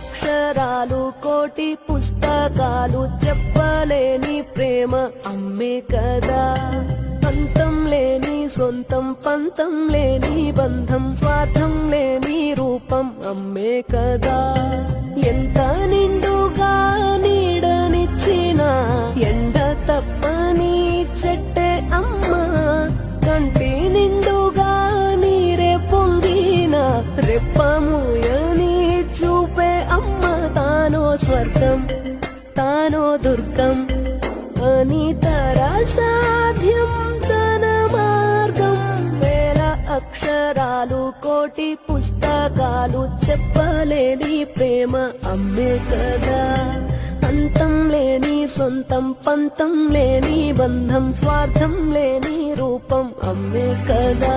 అక్షరాలు కోటి పుస్తకాలు చెప్పలేని ప్రేమ అమ్మే కదా. అంతం లేని సొంతం పంతం లేని బంధం స్వార్థం లేని రూపం అమ్మే కదా. ఎంత నిండుగా నీడనిచ్చిన ఎండ తప్పని చెట్టే అమ్మ, కంటి నిండుగా నీరే పొంగిన రెప్పముయని చూపే అమ్మ. తానో స్వర్గం తానో దుర్గం అని సాధ్యం తన మార్గం. వేల అక్షరాలు కోటి పుస్తకాలు చెప్పలేని ప్రేమ అమ్మే కదా. అంతం లేని సొంతం పంతం లేని బంధం స్వార్థం లేని రూపం అమ్మే కదా.